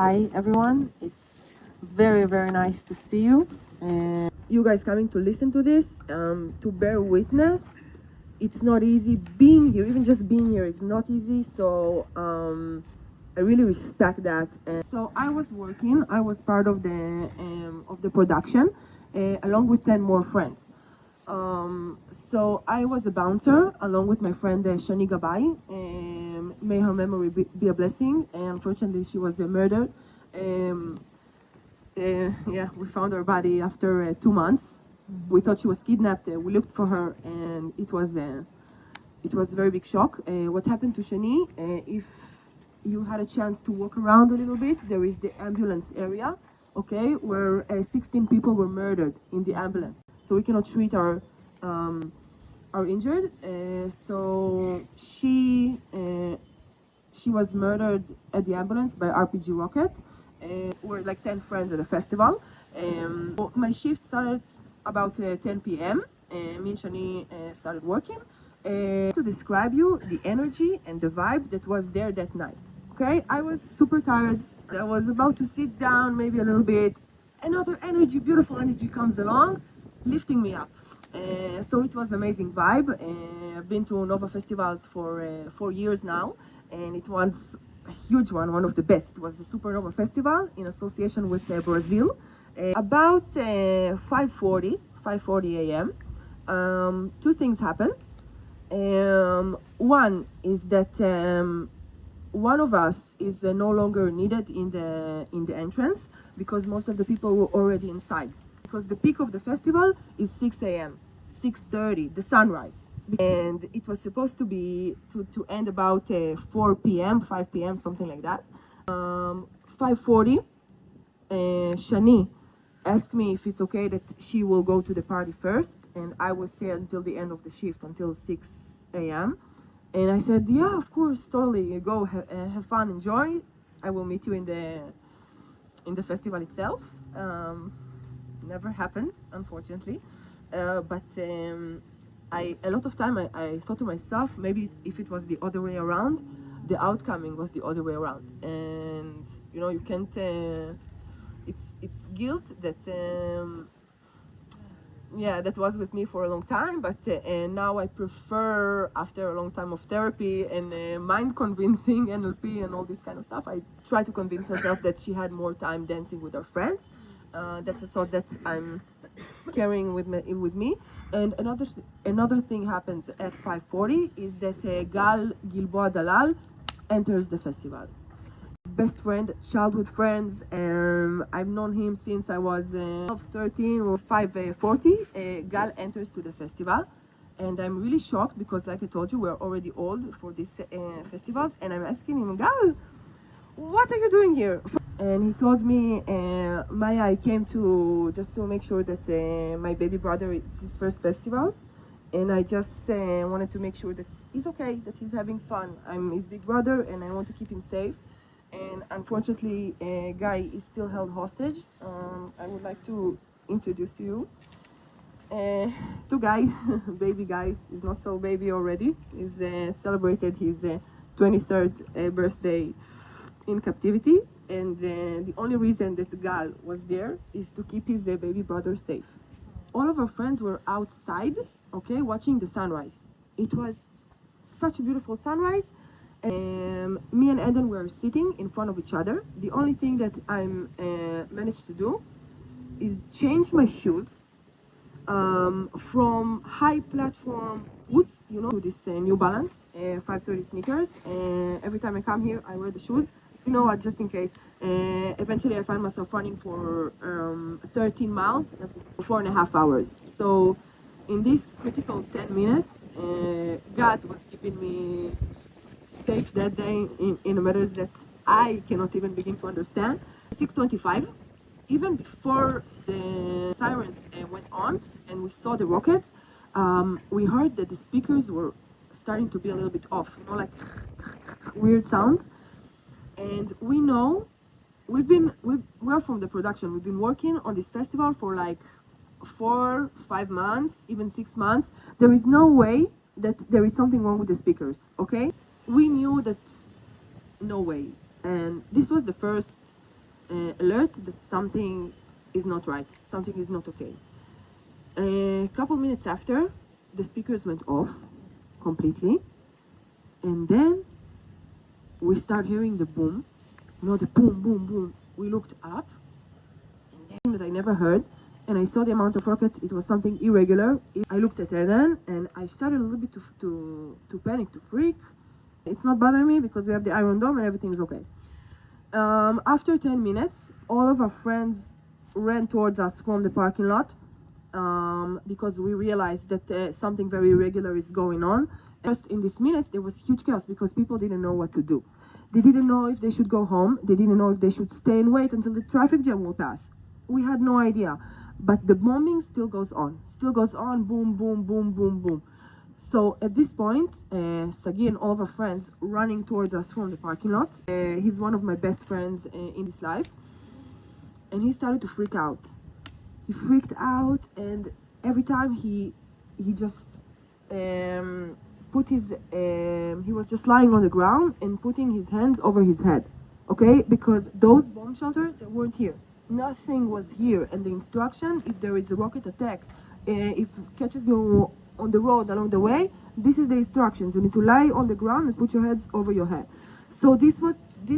Hi everyone, it's very nice to see you and you guys coming to listen to this, to bear witness. It's not easy being here, even just being here is not easy, so I really respect that. And so I was part of the production along with 10 more friends. So I was a bouncer along with my friend Shani Gabai. May her memory be a blessing. Unfortunately, she was murdered. Yeah, we found her body after 2 months. We thought she was kidnapped. We looked for her, and it was a very big shock. What happened to Shani? If you had a chance to walk around a little bit, there is the ambulance area, okay, where 16 people were murdered in the ambulance. So we cannot treat our injured. So she was murdered at the ambulance by RPG rocket. We're like 10 friends at a festival. My shift started about 10 p.m. Me and Shani started working. To describe you the energy and the vibe that was there that night. Okay, I was super tired. I was about to sit down, maybe a little bit. Another energy, beautiful energy comes along, lifting me up. So it was amazing vibe. I've been to Nova festivals for 4 years now, and it was a huge one of the best. It was the Supernova Festival in association with Brazil. About 5:40 a.m. Two things happened. One is that one of us is no longer needed in the entrance because most of the people were already inside. Because the peak of the festival is 6 a.m., 6:30, the sunrise, and it was supposed to be to end about 4 p.m., 5 p.m., something like that. 5:40, Shani asked me if it's okay that she will go to the party first, and I will stay until the end of the shift, until 6 a.m. And I said, yeah, of course, totally. Go have fun, enjoy. I will meet you in the festival itself. Never happened, unfortunately. But a lot of time I thought to myself, maybe if it was the other way around, the outcoming was the other way around. And you can't. It's guilt that that was with me for a long time, but now I prefer, after a long time of therapy and mind convincing, NLP and all this kind of stuff, I try to convince myself that she had more time dancing with her friends. That's a thought that I'm carrying with me. And another thing happens at 5:40 is that Gal Gilboa Dalal enters the festival. Best friend, childhood friends. I've known him since I was 12, 13 or 5:40. Gal enters to the festival, and I'm really shocked because, like I told you, we're already old for these festivals. And I'm asking him, Gal, what are you doing here? And he told me, Maya, I came to just to make sure that my baby brother, it's his first festival, and I just wanted to make sure that he's okay, that he's having fun. I'm his big brother, and I want to keep him safe. And unfortunately, Guy is still held hostage. I would like to introduce to you to Guy. Baby Guy is not so baby already. He's celebrated his 23rd birthday in captivity, and the only reason that Gal was there is to keep his baby brother safe. All of our friends were outside, okay, watching the sunrise. It was such a beautiful sunrise. Me and Eden were sitting in front of each other. The only thing that I managed to do is change my shoes from high platform boots, to this New Balance 530 sneakers. Every time I come here, I wear the shoes. You know what, just in case. Eventually, I find myself running for 13 miles, 4.5 hours. So in this critical 10 minutes, God was keeping me safe that day in matters that I cannot even begin to understand. 6:25, even before the sirens went on and we saw the rockets, we heard that the speakers were starting to be a little bit off, like weird sounds. And we know we're from the production. We've been working on this festival for like 4, 5 months, even 6 months. There is no way that there is something wrong with the speakers, okay? We knew that no way. And this was the first alert that something is not right, something is not okay. A couple minutes after, the speakers went off completely, and then we start hearing the boom, the boom, boom, boom. We looked up, and then that I never heard, and I saw the amount of rockets. It was something irregular. I looked at Eden, and I started a little bit to panic, to freak. It's not bothering me because we have the Iron Dome and everything's okay. After 10 minutes, all of our friends ran towards us from the parking lot because we realized that something very irregular is going on. Just in these minutes, there was huge chaos because people didn't know what to do. They didn't know if they should go home. They didn't know if they should stay and wait until the traffic jam will pass. We had no idea. But the bombing still goes on, boom, boom, boom, boom, boom. So at this point, Sagi and all of our friends running towards us from the parking lot. He's one of my best friends in this life. And he started to freak out. He freaked out, and every time he just he was just lying on the ground and putting his hands over his head, okay? Because those bomb shelters, they weren't here. Nothing was here, and the instruction, if there is a rocket attack, if it catches you on the road along the way, this is the instructions. You need to lie on the ground and put your heads over your head. So this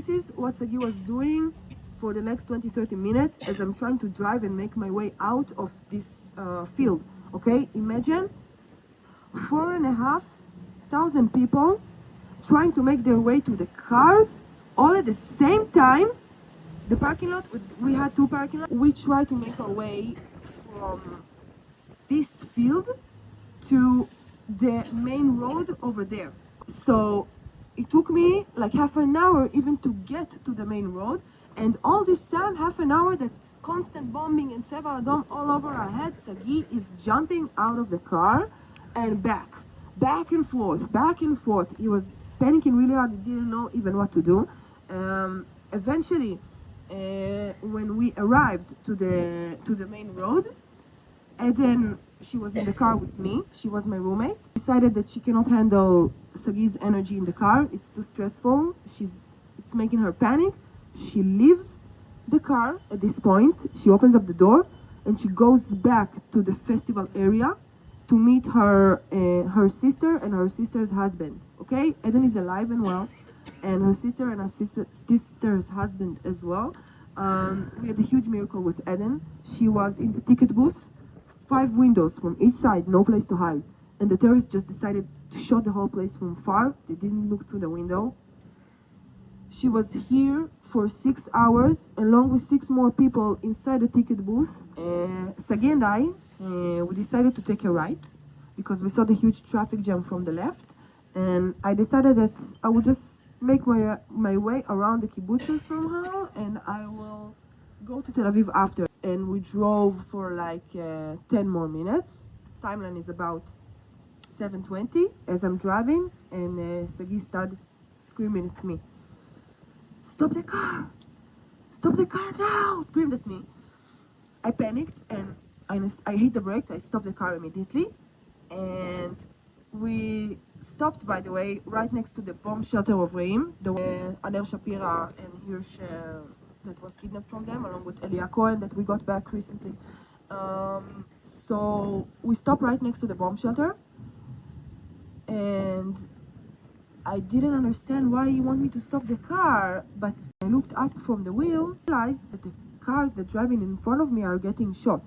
is what Sagi was doing for the next 20-30 minutes as I'm trying to drive and make my way out of this field, okay? Imagine 4,500 people trying to make their way to the cars all at the same time. The parking lot, we had two parking lots. We tried to make our way from this field to the main road over there. So it took me like half an hour even to get to the main road. And all this time, half an hour, that constant bombing and Seva Adom all over our heads, Sagi is jumping out of the car and back and forth, back and forth. He was panicking really hard. He didn't know even what to do. Eventually, when we arrived to the main road, and then she was in the car with me. She was my roommate. Decided that she cannot handle Sagi's energy in the car. It's too stressful. It's making her panic. She leaves the car at this point. She opens up the door and she goes back to the festival area to meet her sister and her sister's husband. Okay, Eden is alive and well, and her sister and her sister's husband as well. We had a huge miracle with Eden. She was in the ticket booth, 5 windows from each side, no place to hide. And the terrorists just decided to shoot the whole place from far. They didn't look through the window. She was here for 6 hours, along with 6 more people inside the ticket booth. Sagi and I, we decided to take a right because we saw the huge traffic jam from the left. And I decided that I would just make my way around the kibbutzes somehow, and I will go to Tel Aviv after. And we drove for like 10 more minutes. Timeline is about 7:20 as I'm driving, and Sagi started screaming at me. Stop the car! Stop the car now! Screamed at me. I panicked and I hit the brakes. I stopped the car immediately. And we stopped, by the way, right next to the bomb shelter of Reim, the Aner Shapira and Hirsch that was kidnapped from them, along with Elia Cohen that we got back recently. So we stopped right next to the bomb shelter. And I didn't understand why he wanted me to stop the car, but I looked up from the wheel, realized that the cars that driving in front of me are getting shot,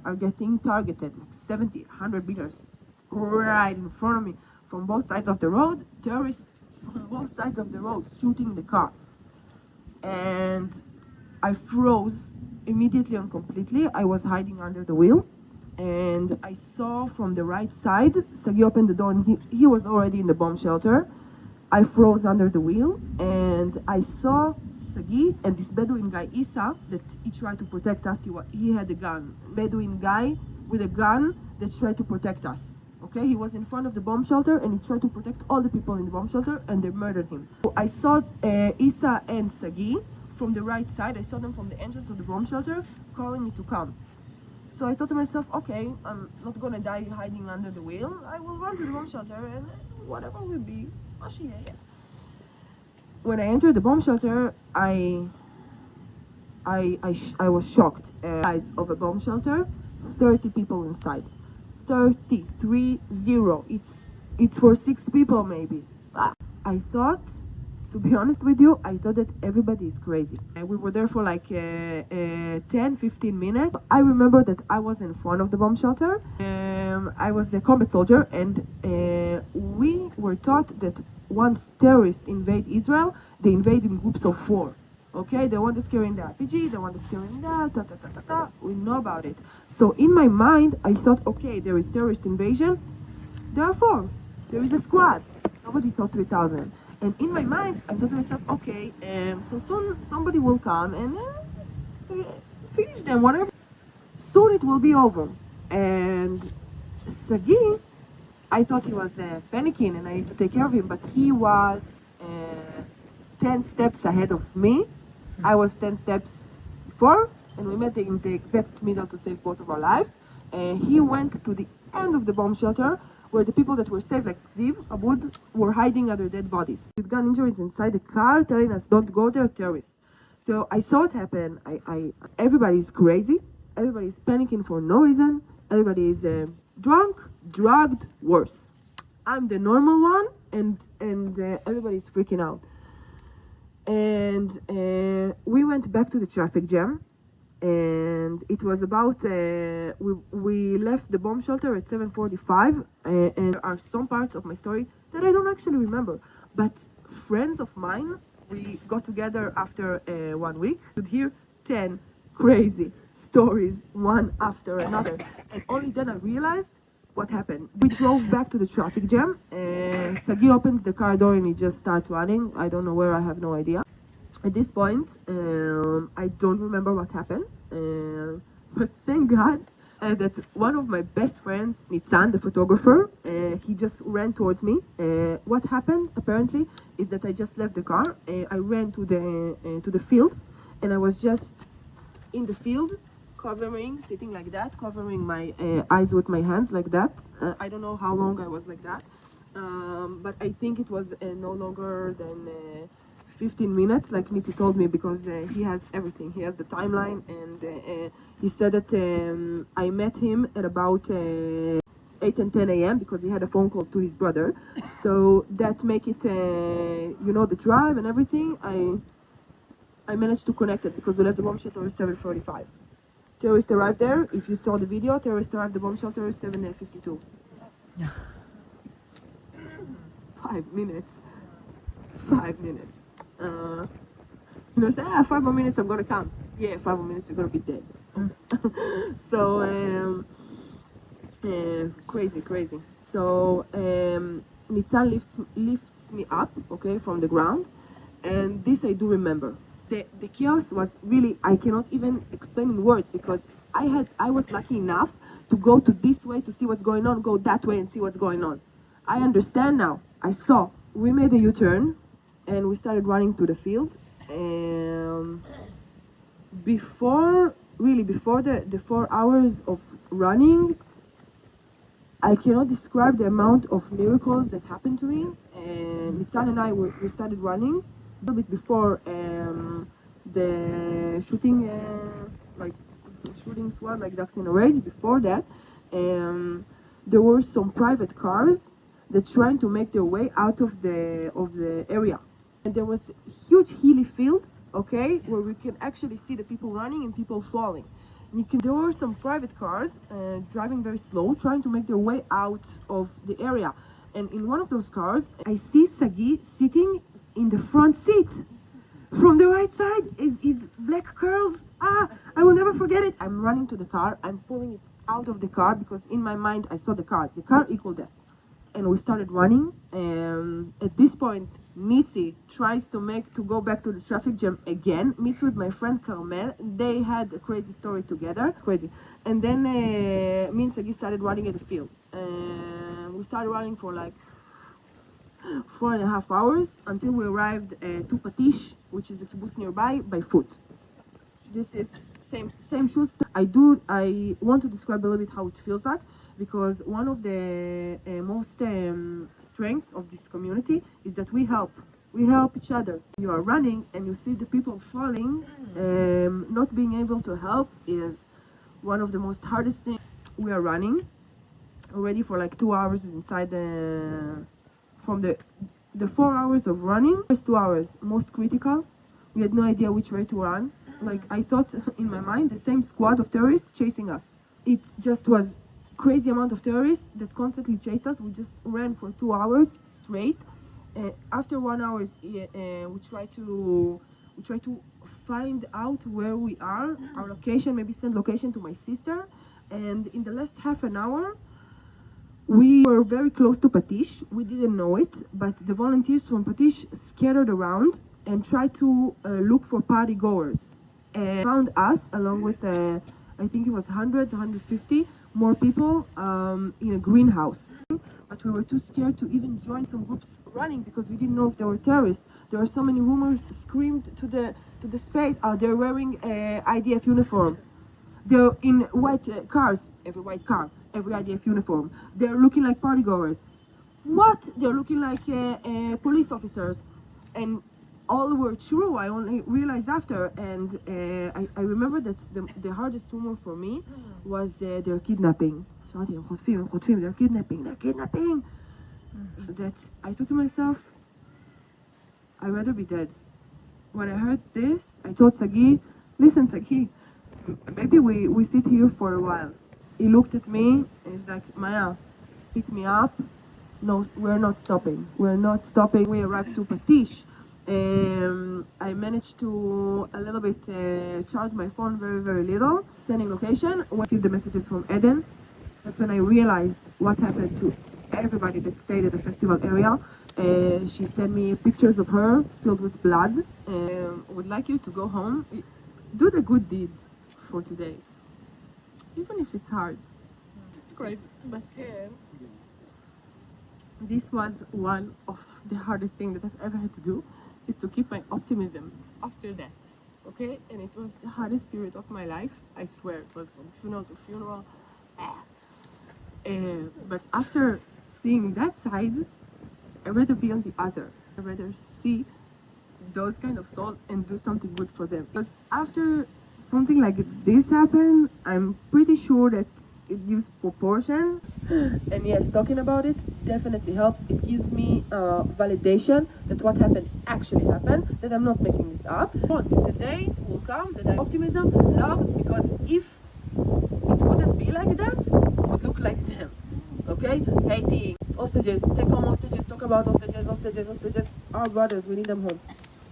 are getting targeted, like 70, 100 meters right in front of me, from both sides of the road, terrorists from both sides of the road shooting the car. And I froze immediately and completely. I was hiding under the wheel, and I saw from the right side, Sagi opened the door and he was already in the bomb shelter. I froze under the wheel, and I saw Sagi and this Bedouin guy, Isa, that he tried to protect us. He had a gun. Bedouin guy with a gun that tried to protect us. Okay, he was in front of the bomb shelter, and he tried to protect all the people in the bomb shelter, and they murdered him. So I saw Isa and Sagi from the right side. I saw them from the entrance of the bomb shelter, calling me to come. So I thought to myself, okay, I'm not gonna die hiding under the wheel. I will run to the bomb shelter, and whatever will be. When I entered the bomb shelter, I I was shocked. Size of a bomb shelter, 30 people inside. 30, 30. It's for 6 people maybe. I thought, to be honest with you, I thought that everybody is crazy. We were there for like 10, 15 minutes. I remember that I was in front of the bomb shelter. I was a combat soldier, and we were taught that once terrorists invade Israel, they invade in groups of 4. Okay, the one that's carrying the RPG, the one that's carrying that, we know about it. So in my mind, I thought, okay, there is terrorist invasion. There are 4. There is a squad. Nobody thought 3,000. And in my mind, I thought to myself, okay, so soon somebody will come and finish them, whatever. Soon it will be over. And Sagi, I thought he was panicking and I need to take care of him, but he was 10 steps ahead of me. I was 10 steps before, and we met in the exact middle to save both of our lives. He went to the end of the bomb shelter, where the people that were saved, like Ziv, Abud, were hiding under dead bodies with gun injuries inside the car, telling us, don't go there, terrorists. So I saw it happen. Everybody's crazy. Everybody's panicking for no reason. Everybody is drunk, drugged, worse. I'm the normal one, and everybody's freaking out. And we went back to the traffic jam. And it was about, we left the bomb shelter at 7:45, and there are some parts of my story that I don't actually remember. But friends of mine, we got together after 1 week, could hear 10 crazy stories, one after another. And only then I realized what happened. We drove back to the traffic jam, and Sagi opens the car door and he just starts running. I don't know where, I have no idea. At this point, I don't remember what happened, but thank God that one of my best friends, Nitzan, the photographer, he just ran towards me. What happened, apparently, is that I just left the car. I ran to the field, and I was just in the field, sitting like that, covering my eyes with my hands like that. I don't know how long I was like that, but I think it was no longer than 15 minutes, like Nitsi told me, because he has everything. He has the timeline, and he said that I met him at about 8 and 10 a.m. because he had a phone calls to his brother. So that make it, the drive and everything. I managed to connect it because we left the bomb shelter at 7:45. Terrorists arrived there. If you saw the video, terrorists arrived at the bomb shelter at 7:52. Yeah. 5 minutes. 5 minutes. Say, 5 more minutes, I'm gonna come. Yeah, 5 more minutes, you're gonna be dead. So, crazy. So, Nitzan lifts me up, okay, from the ground, and this I do remember. The chaos was really, I cannot even explain in words, because I was lucky enough to go to this way to see what's going on, go that way and see what's going on. I understand now. I saw. We made a U-turn, and we started running to the field. Before the 4 hours of running, I cannot describe the amount of miracles that happened to me. And Nitzan and I, we started running a little bit before the shooting, shooting squad, like ducks in a rage. Before that, there were some private cars that trying to make their way out of the area. And there was a huge hilly field, okay, where we can actually see the people running and people falling. And there were some private cars driving very slow, trying to make their way out of the area. And in one of those cars, I see Sagi sitting in the front seat. From the right side is his black curls. I will never forget it. I'm running to the car. I'm pulling it out of the car because in my mind I saw the car. The car equaled death. And we started running. At this point, Mitzi tries to go back to the traffic jam again. Meets with my friend Carmel. They had a crazy story together. Crazy. And then me and Sagi started running at the field. We started running for like 4.5 hours until we arrived to Patish, which is a kibbutz nearby, by foot. This is same shoes. I want to describe a little bit how it feels like, because one of the most strengths of this community is that we help. We help each other. You are running and you see the people falling, not being able to help is one of the most hardest things. We are running already for like 2 hours inside from the 4 hours of running. First 2 hours, most critical. We had no idea which way to run. Like I thought in my mind, the same squad of terrorists chasing us. It just was crazy amount of terrorists that constantly chased us. We just ran for 2 hours straight. After 1 hour, we try to find out where we are, our location, maybe send location to my sister. And in the last half an hour, we were very close to Patish. We didn't know it, but the volunteers from Patish scattered around and tried to look for party goers. And found us along with, I think it was 100, 150 more people in a greenhouse. But we were too scared to even join some groups running because we didn't know if they were terrorists. There were so many rumors screamed to the space. They're wearing IDF uniform. They're in white cars, every white car, every IDF uniform. They're looking like partygoers. What? They're looking like police officers. And all were true, I only realized after. And I remember that the hardest rumor for me was they're kidnapping. They're kidnapping. That I thought to myself, I'd rather be dead. When I heard this, I told Sagi, listen Sagi, maybe we sit here for a while. He looked at me and he's like, Maya, pick me up. No, we're not stopping. We're not stopping. We arrived to Patish. I managed to a little bit charge my phone very, very little. Sending location. I received the messages from Eden. That's when I realized what happened to everybody that stayed at the festival area. She sent me pictures of her filled with blood. Would like you to go home. Do the good deed for today. Even if it's hard. It's crazy. But this was one of the hardest things that I've ever had to do, is to keep my optimism after that. Okay? And it was the hardest period of my life. I swear, it was from funeral to funeral. But after seeing that side, I'd rather be on the other. I'd rather see those kind of souls and do something good for them. Because after something like this happened, I'm pretty sure that it gives proportion. And yes, talking about it definitely helps. It gives me validation that what happened actually happened, that I'm not making this up. The day will come that I optimism, love, because if it wouldn't be like that, it would look like them. Okay? Hating, hostages, take home hostages, talk about hostages. Our brothers, we need them home.